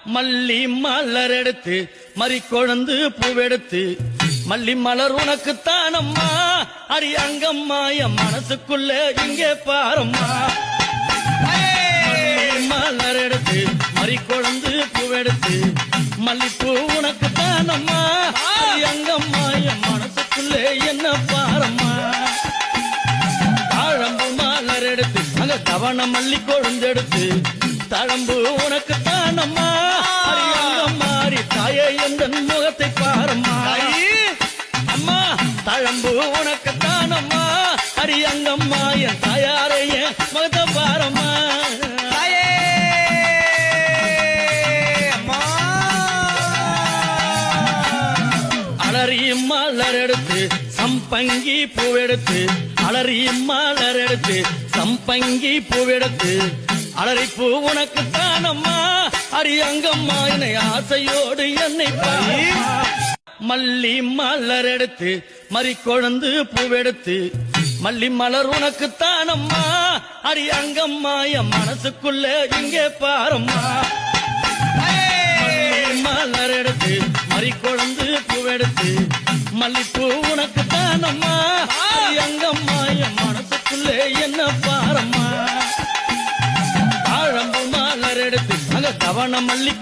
மல்லி மலர் எடுத்து மறி கொழுந்து பூவெடுத்து மல்லி மலர் உனக்கு தானம்மா அடி அங்கம்மா என் மனசுக்குள்ள இங்கே பாரம்மா மல்லி மலர் எடுத்து மறி கொழுந்து பூவெடுத்து மல்லிப்பூ உனக்கு தானம்மா அடி அங்கம்மா என் மனசுக்குள்ள என்ன பாரம்மா தாழம்பு மலர் எடுத்து அங்க தவண மல்லி கொழுந்தெடுத்து தழம்பு உனக்கு தானம்மா மாறி தாயே எந்த முகத்தை பாரம்மா அம்மா தழம்பு உனக்கு தானம்மா அடி அங்கம்மா என் தாயாரைய முகத்தை பாரம்மா தாயே அம்மா அலறி மலர் எடுத்து சம்பங்கி பூவெடுத்து அலறி மலர் எடுத்து சம்பங்கி பூவெடுத்து அலறி பூ உனக்கு தானம்மா அடி அங்கம்மா என்னை ஆசையோடு என்னை மல்லி மலர் எடுத்து மறி கொழுந்து பூவெடுத்து மல்லி மலர் உனக்கு தானம்மா அடி அங்கம்மா என் மனசுக்குள்ள இங்கே பாரம்மா மல்லி மலர் எடுத்து மறி கொழுந்து பூவெடுத்து மல்லிப்பூ உனக்கு தானம்மா அடி அங்கம்மா என் மனசுக்குள்ள என்ன பாரம்மா தாழம்பு மலர் எடுத்து அங்க தவண மல்லி